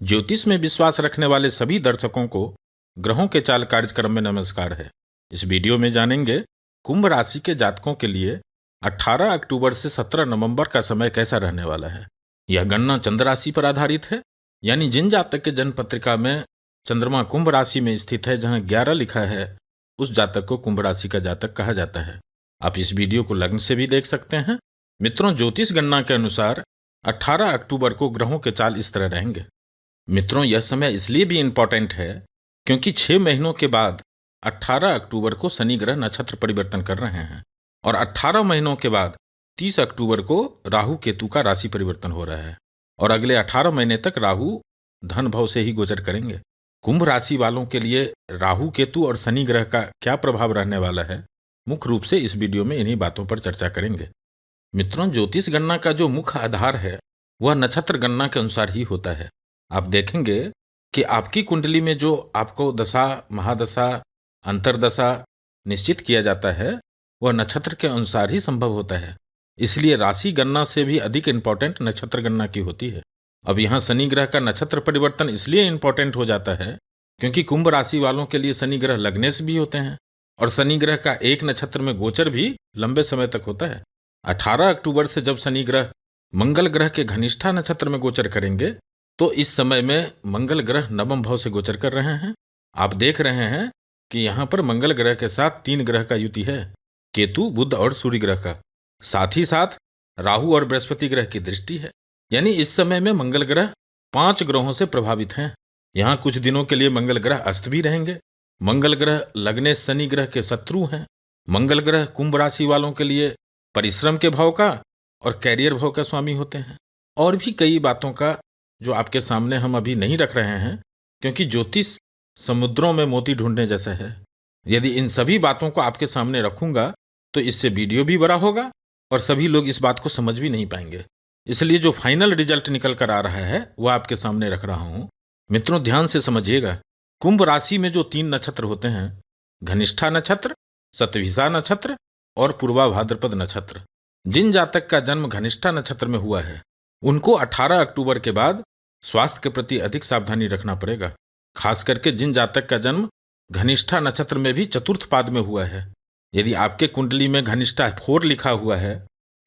ज्योतिष में विश्वास रखने वाले सभी दर्शकों को ग्रहों के चाल कार्यक्रम में नमस्कार है। इस वीडियो में जानेंगे कुंभ राशि के जातकों के लिए 18 अक्टूबर से 17 नवंबर का समय कैसा रहने वाला है। यह गणना चंद्र राशि पर आधारित है, यानी जिन जातक के जन्म पत्रिका में चंद्रमा कुंभ राशि में स्थित है, जहां 11 लिखा है, उस जातक को कुंभ राशि का जातक कहा जाता है। आप इस वीडियो को लग्न से भी देख सकते हैं। मित्रों, ज्योतिष गणना के अनुसार 18 अक्टूबर को ग्रहों के चाल इस तरह रहेंगे। मित्रों, यह समय इसलिए भी इंपॉर्टेंट है क्योंकि 6 महीनों के बाद 18 अक्टूबर को शनि ग्रह नक्षत्र परिवर्तन कर रहे हैं और 18 महीनों के बाद 30 अक्टूबर को राहु केतु का राशि परिवर्तन हो रहा है और अगले 18 महीने तक राहु धन भाव से ही गोचर करेंगे। कुंभ राशि वालों के लिए राहु केतु और शनि ग्रह का क्या प्रभाव रहने वाला है, मुख्य रूप से इस वीडियो में इन्हीं बातों पर चर्चा करेंगे। मित्रों, ज्योतिष गणना का जो मुख्य आधार है वह नक्षत्र गणना के अनुसार ही होता है। आप देखेंगे कि आपकी कुंडली में जो आपको दशा, महादशा, अंतरदशा निश्चित किया जाता है वह नक्षत्र के अनुसार ही संभव होता है। इसलिए राशि गणना से भी अधिक इंपॉर्टेंट नक्षत्र गणना की होती है। अब यहाँ शनि ग्रह का नक्षत्र परिवर्तन इसलिए इंपॉर्टेंट हो जाता है क्योंकि कुंभ राशि वालों के लिए शनि ग्रह लग्नेश भी होते हैं और शनि ग्रह का एक नक्षत्र में गोचर भी लंबे समय तक होता है। 18 अक्टूबर से जब शनि ग्रह मंगल ग्रह के घनिष्ठा नक्षत्र में गोचर करेंगे तो इस समय में मंगल ग्रह नवम भाव से गोचर कर रहे हैं। आप देख रहे हैं कि यहाँ पर मंगल ग्रह के साथ 3 ग्रह का युति है, केतु, बुध और सूर्य ग्रह का। साथ ही साथ राहु और बृहस्पति ग्रह की दृष्टि है, यानी इस समय में मंगल ग्रह 5 ग्रहों से प्रभावित हैं। यहाँ कुछ दिनों के लिए मंगल ग्रह अस्त भी रहेंगे। मंगल ग्रह लग्नेश शनि ग्रह के शत्रु हैं। मंगल ग्रह कुंभ राशि वालों के लिए परिश्रम के भाव का और कैरियर भाव का स्वामी होते हैं। और भी कई बातों का जो आपके सामने हम अभी नहीं रख रहे हैं क्योंकि ज्योतिष समुद्रों में मोती ढूंढने जैसा है। यदि इन सभी बातों को आपके सामने रखूंगा तो इससे वीडियो भी बड़ा होगा और सभी लोग इस बात को समझ भी नहीं पाएंगे। इसलिए जो फाइनल रिजल्ट निकल कर आ रहा है वह आपके सामने रख रहा हूं। मित्रों, ध्यान से समझिएगा। कुंभ राशि में जो 3 नक्षत्र होते हैं, घनिष्ठा नक्षत्र, शतभिषा नक्षत्र और पूर्वा भाद्रपद नक्षत्र, जिन जातक का जन्म घनिष्ठा नक्षत्र में हुआ है उनको 18 अक्टूबर के बाद स्वास्थ्य के प्रति अधिक सावधानी रखना पड़ेगा। खास करके जिन जातक का जन्म घनिष्ठा नक्षत्र में भी चतुर्थ पाद में हुआ है, यदि आपके कुंडली में घनिष्ठा 4 लिखा हुआ है,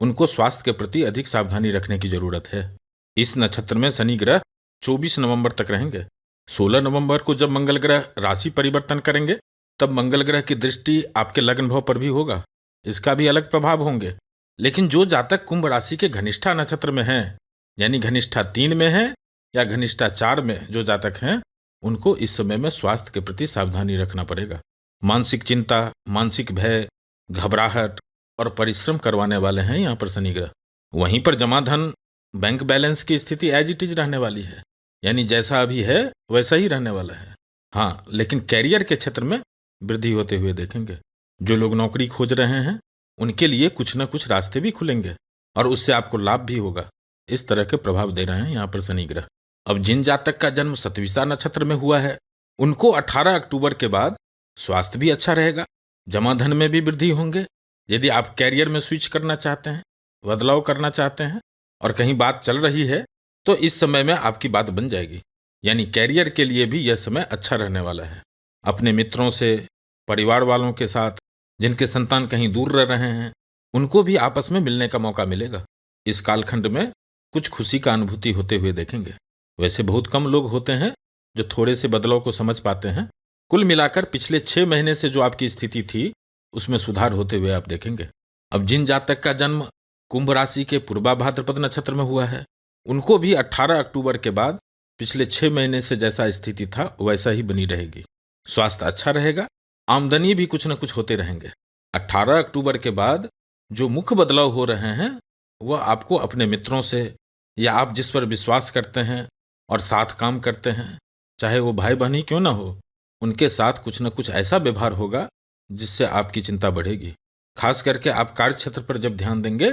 उनको स्वास्थ्य के प्रति अधिक सावधानी रखने की जरूरत है। इस नक्षत्र में शनि ग्रह 24 नवंबर तक रहेंगे। 16 नवंबर को जब मंगल ग्रह राशि परिवर्तन करेंगे तब मंगल ग्रह की दृष्टि आपके लग्न भाव पर भी होगा, इसका भी अलग प्रभाव होंगे। लेकिन जो जातक कुंभ राशि के घनिष्ठा नक्षत्र में हैं, यानी घनिष्ठा 3 में है या घनिष्ठा 4 में जो जातक हैं, उनको इस समय में स्वास्थ्य के प्रति सावधानी रखना पड़ेगा। मानसिक चिंता, मानसिक भय, घबराहट और परिश्रम करवाने वाले हैं यहाँ पर शनि ग्रह। वहीं पर जमा धन, बैंक बैलेंस की स्थिति एज इट इज रहने वाली है, यानी जैसा अभी है वैसा ही रहने वाला है। हाँ, लेकिन कैरियर के क्षेत्र में वृद्धि होते हुए देखेंगे। जो लोग नौकरी खोज रहे हैं उनके लिए कुछ न कुछ रास्ते भी खुलेंगे और उससे आपको लाभ भी होगा। इस तरह के प्रभाव दे रहे हैं यहाँ पर शनि ग्रह। अब जिन जातक का जन्म शतभिषा नक्षत्र में हुआ है उनको 18 अक्टूबर के बाद स्वास्थ्य भी अच्छा रहेगा, जमा धन में भी वृद्धि होंगे। यदि आप कैरियर में स्विच करना चाहते हैं, बदलाव करना चाहते हैं और कहीं बात चल रही है तो इस समय में आपकी बात बन जाएगी, यानी कैरियर के लिए भी यह समय अच्छा रहने वाला है। अपने मित्रों से, परिवार वालों के साथ जिनके संतान कहीं दूर रह रहे हैं उनको भी आपस में मिलने का मौका मिलेगा। इस कालखंड में कुछ खुशी का अनुभूति होते हुए देखेंगे। वैसे बहुत कम लोग होते हैं जो थोड़े से बदलाव को समझ पाते हैं। कुल मिलाकर पिछले 6 महीने से जो आपकी स्थिति थी उसमें सुधार होते हुए आप देखेंगे। अब जिन जातक का जन्म कुंभ राशि के पूर्वा भाद्रपद नक्षत्र में हुआ है उनको भी 18 अक्टूबर के बाद पिछले 6 महीने से जैसा स्थिति था वैसा ही बनी रहेगी। स्वास्थ्य अच्छा रहेगा, आमदनी भी कुछ न कुछ होते रहेंगे। 18 अक्टूबर के बाद जो मुख्य बदलाव हो रहे हैं वह आपको अपने मित्रों से या आप जिस पर विश्वास करते हैं और साथ काम करते हैं, चाहे वो भाई बहन ही क्यों ना हो, उनके साथ कुछ न कुछ ऐसा व्यवहार होगा जिससे आपकी चिंता बढ़ेगी। खास करके आप कार्य क्षेत्र पर जब ध्यान देंगे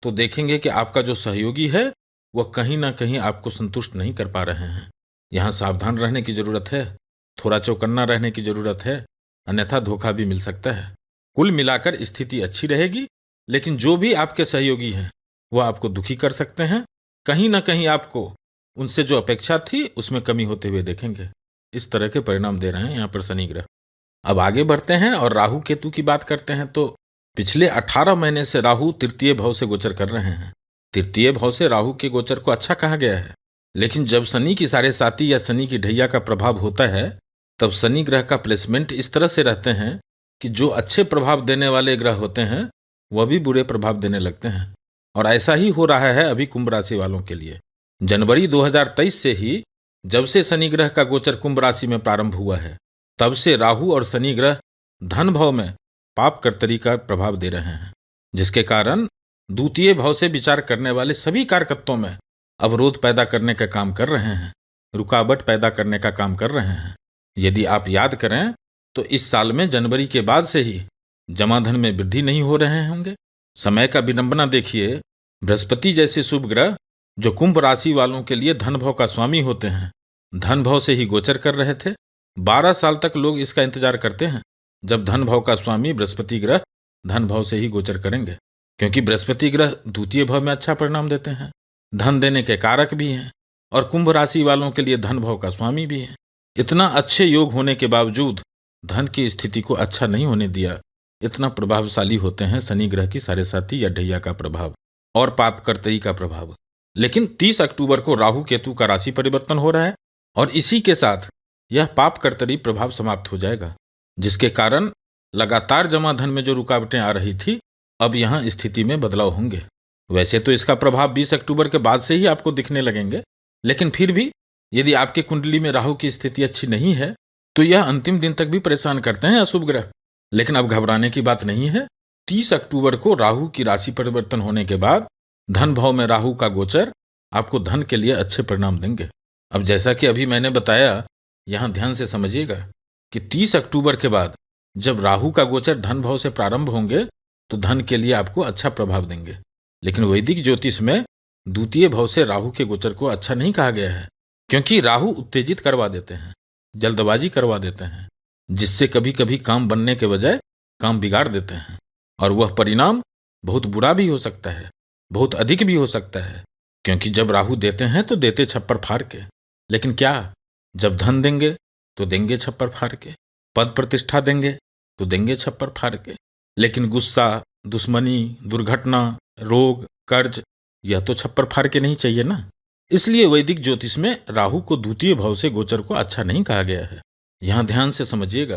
तो देखेंगे कि आपका जो सहयोगी है वह कहीं ना कहीं आपको संतुष्ट नहीं कर पा रहे हैं। यहाँ सावधान रहने की जरूरत है, थोड़ा चौकन्ना रहने की जरूरत है, अन्यथा धोखा भी मिल सकता है। कुल मिलाकर स्थिति अच्छी रहेगी, लेकिन जो भी आपके सहयोगी हैं वह आपको दुखी कर सकते हैं, कहीं ना कहीं आपको उनसे जो अपेक्षा थी उसमें कमी होते हुए देखेंगे। इस तरह के परिणाम दे रहे हैं यहाँ पर शनि ग्रह। अब आगे बढ़ते हैं और राहु केतु की बात करते हैं तो पिछले 18 महीने से राहु तृतीय भाव से गोचर कर रहे हैं। तृतीय भाव से राहु के गोचर को अच्छा कहा गया है, लेकिन जब शनि की साढ़े साती या शनि की ढैया का प्रभाव होता है तब शनि ग्रह का प्लेसमेंट इस तरह से रहते हैं कि जो अच्छे प्रभाव देने वाले ग्रह होते हैं वह भी बुरे प्रभाव देने लगते हैं। और ऐसा ही हो रहा है अभी कुंभ राशि वालों के लिए। जनवरी 2023 से ही जब से शनि ग्रह का गोचर कुंभ राशि में प्रारंभ हुआ है तब से राहु और शनि ग्रह धन भाव में पाप कर्तरी का प्रभाव दे रहे हैं, जिसके कारण द्वितीय भाव से विचार करने वाले सभी कारकत्वों में अवरोध पैदा करने का काम कर रहे हैं, रुकावट पैदा करने का काम कर रहे हैं। यदि आप याद करें तो इस साल में जनवरी के बाद से ही जमाधन में वृद्धि नहीं हो रहे होंगे। समय का विडंबना देखिए, बृहस्पति जैसे शुभ ग्रह जो कुंभ राशि वालों के लिए धन भाव का स्वामी होते हैं, धन भाव से ही गोचर कर रहे थे। 12 साल तक लोग इसका इंतजार करते हैं जब धन भाव का स्वामी बृहस्पति ग्रह धन भाव से ही गोचर करेंगे, क्योंकि बृहस्पति ग्रह द्वितीय भाव में अच्छा परिणाम देते हैं, धन देने के कारक भी हैं और कुंभ राशि वालों के लिए धन भाव का स्वामी भी है। इतना अच्छे योग होने के बावजूद धन की स्थिति को अच्छा नहीं होने दिया। इतना प्रभावशाली होते हैं शनि ग्रह की साढ़े साती या ढैया का प्रभाव और पाप कर्तरी का प्रभाव। लेकिन 30 अक्टूबर को राहु केतु का राशि परिवर्तन हो रहा है और इसी के साथ यह पाप कर्तरी प्रभाव समाप्त हो जाएगा, जिसके कारण लगातार जमा धन में जो रुकावटें आ रही थी अब यहां स्थिति में बदलाव होंगे। वैसे तो इसका प्रभाव 20 अक्टूबर के बाद से ही आपको दिखने लगेंगे, लेकिन फिर भी यदि आपके कुंडली में राहु की स्थिति अच्छी नहीं है तो यह अंतिम दिन तक भी परेशान करते हैं अशुभ ग्रह। लेकिन अब घबराने की बात नहीं है। 30 अक्टूबर को राहु की राशि परिवर्तन होने के बाद धन भाव में राहु का गोचर आपको धन के लिए अच्छे परिणाम देंगे। अब जैसा कि अभी मैंने बताया, यहां ध्यान से समझिएगा कि 30 अक्टूबर के बाद जब राहु का गोचर धन भाव से प्रारंभ होंगे तो धन के लिए आपको अच्छा प्रभाव देंगे। लेकिन वैदिक ज्योतिष में द्वितीय भाव से राहु के गोचर को अच्छा नहीं कहा गया है, क्योंकि राहु उत्तेजित करवा देते हैं, जल्दबाजी करवा देते हैं, जिससे कभी कभी काम बनने के बजाय काम बिगाड़ देते हैं और वह परिणाम बहुत बुरा भी हो सकता है, बहुत अधिक भी हो सकता है। क्योंकि जब राहु देते हैं तो देते छप्पर फाड़ के, लेकिन क्या जब धन देंगे तो देंगे छप्पर फाड़ के, पद प्रतिष्ठा देंगे तो देंगे छप्पर फाड़ के। लेकिन गुस्सा, दुश्मनी, दुर्घटना, रोग, कर्ज, यह तो छप्पर फाड़ के नहीं चाहिए ना। इसलिए वैदिक ज्योतिष में राहु को द्वितीय भाव से गोचर को अच्छा नहीं कहा गया है। यहां ध्यान से समझिएगा,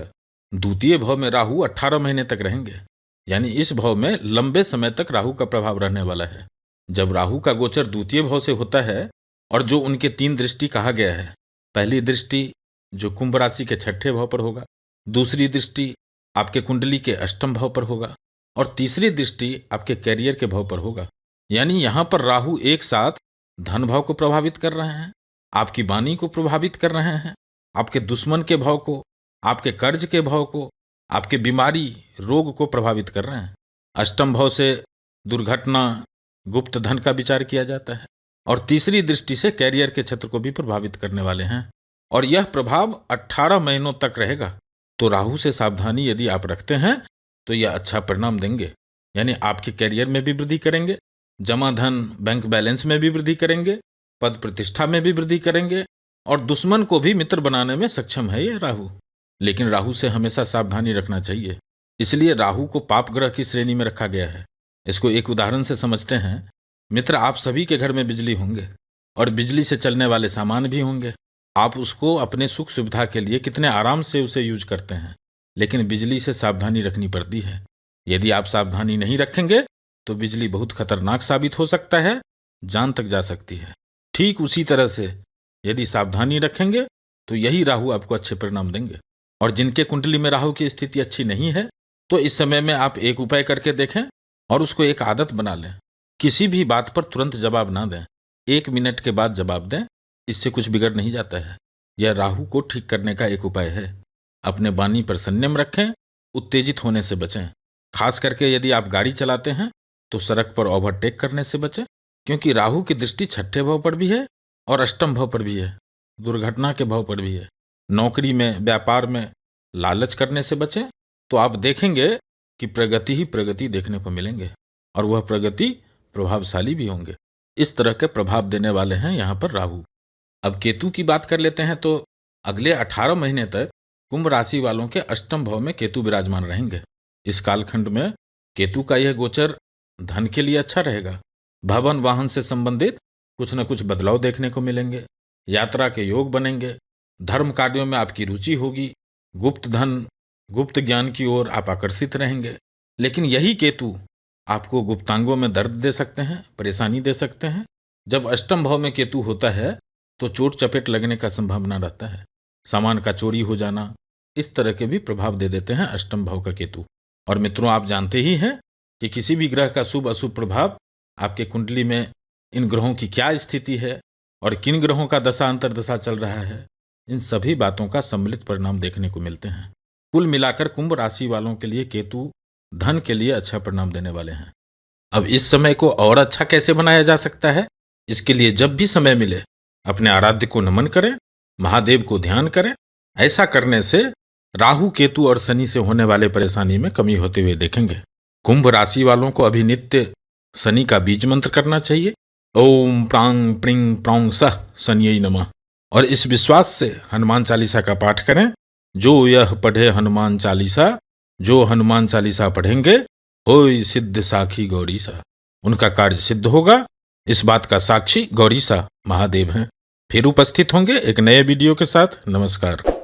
द्वितीय भाव में राहु 18 महीने तक रहेंगे, यानी इस भाव में लंबे समय तक राहु का प्रभाव रहने वाला है। जब राहु का गोचर द्वितीय भाव से होता है और जो उनके 3 दृष्टि कहा गया है, पहली दृष्टि जो कुंभ राशि के 6ठे भाव पर होगा, दूसरी दृष्टि आपके कुंडली के 8ठम भाव पर होगा और तीसरी दृष्टि आपके कैरियर के भाव पर होगा। यानी यहां पर राहु एक साथ धन भाव को प्रभावित कर रहे हैं, आपकी वाणी को प्रभावित कर रहे हैं, आपके दुश्मन के भाव को, आपके कर्ज के भाव को, आपके बीमारी, रोग को प्रभावित कर रहे हैं। अष्टम भाव से दुर्घटना, गुप्त धन का विचार किया जाता है और तीसरी दृष्टि से कैरियर के क्षेत्र को भी प्रभावित करने वाले हैं और यह प्रभाव 18 महीनों तक रहेगा। तो राहु से सावधानी यदि आप रखते हैं तो यह अच्छा परिणाम देंगे, यानी आपके कैरियर में भी वृद्धि करेंगे, जमा धन बैंक बैलेंस में भी वृद्धि करेंगे, पद प्रतिष्ठा में भी वृद्धि करेंगे और दुश्मन को भी मित्र बनाने में सक्षम है ये राहु। लेकिन राहु से हमेशा सावधानी रखना चाहिए, इसलिए राहु को पाप ग्रह की श्रेणी में रखा गया है। इसको एक उदाहरण से समझते हैं। मित्र, आप सभी के घर में बिजली होंगे और बिजली से चलने वाले सामान भी होंगे। आप उसको अपने सुख सुविधा के लिए कितने आराम से उसे यूज करते हैं, लेकिन बिजली से सावधानी रखनी पड़ती है। यदि आप सावधानी नहीं रखेंगे तो बिजली बहुत खतरनाक साबित हो सकता है, जान तक जा सकती है। ठीक उसी तरह से यदि सावधानी रखेंगे तो यही राहु आपको अच्छे परिणाम देंगे। और जिनके कुंडली में राहु की स्थिति अच्छी नहीं है तो इस समय में आप एक उपाय करके देखें और उसको एक आदत बना लें। किसी भी बात पर तुरंत जवाब ना दें, 1 मिनट के बाद जवाब दें, इससे कुछ बिगड़ नहीं जाता है। यह राहु को ठीक करने का एक उपाय है। अपने वाणी पर संयम रखें, उत्तेजित होने से बचें। खास करके यदि आप गाड़ी चलाते हैं तो सड़क पर ओवरटेक करने से बचें, क्योंकि राहु की दृष्टि 6ठे भाव पर भी है और 8ठम भाव पर भी है, दुर्घटना के भाव पर भी है। नौकरी में, व्यापार में लालच करने से बचें, तो आप देखेंगे कि प्रगति ही प्रगति देखने को मिलेंगे और वह प्रगति प्रभावशाली भी होंगे। इस तरह के प्रभाव देने वाले हैं यहाँ पर राहु। अब केतु की बात कर लेते हैं तो अगले 18 महीने तक कुंभ राशि वालों के अष्टम भाव में केतु विराजमान रहेंगे। इस कालखंड में केतु का यह गोचर धन के लिए अच्छा रहेगा। भवन वाहन से संबंधित कुछ न कुछ बदलाव देखने को मिलेंगे। यात्रा के योग बनेंगे। धर्म कार्यों में आपकी रुचि होगी। गुप्त धन, गुप्त ज्ञान की ओर आप आकर्षित रहेंगे। लेकिन यही केतु आपको गुप्तांगों में दर्द दे सकते हैं, परेशानी दे सकते हैं। जब अष्टम भाव में केतु होता है तो चोट चपेट लगने का संभावना रहता है। सामान का चोरी हो जाना, इस तरह के भी प्रभाव दे देते हैं अष्टम भाव का केतु। और मित्रों, आप जानते ही हैं कि किसी भी ग्रह का शुभ अशुभ प्रभाव आपके कुंडली में इन ग्रहों की क्या स्थिति है और किन ग्रहों का दशा अंतर्दशा चल रहा है, इन सभी बातों का सम्मिलित परिणाम देखने को मिलते हैं। कुल मिलाकर कुंभ राशि वालों के लिए केतु धन के लिए अच्छा परिणाम देने वाले हैं। अब इस समय को और अच्छा कैसे बनाया जा सकता है? इसके लिए जब भी समय मिले अपने आराध्य को नमन करें, महादेव को ध्यान करें। ऐसा करने से राहु, केतु और शनि से होने वाले परेशानी में कमी होते हुए देखेंगे। कुंभ राशि वालों को अभी नित्य शनि का बीज मंत्र करना चाहिए। ओम प्रांग प्रिंग प्रौंग सह शनियै नमः। और इस विश्वास से हनुमान चालीसा का पाठ करें। जो यह पढ़े हनुमान चालीसा, जो हनुमान चालीसा पढ़ेंगे होय सिद्ध साखी गौरीसा। उनका कार्य सिद्ध होगा। इस बात का साक्षी गौरीसा महादेव हैं। फिर उपस्थित होंगे एक नए वीडियो के साथ। नमस्कार।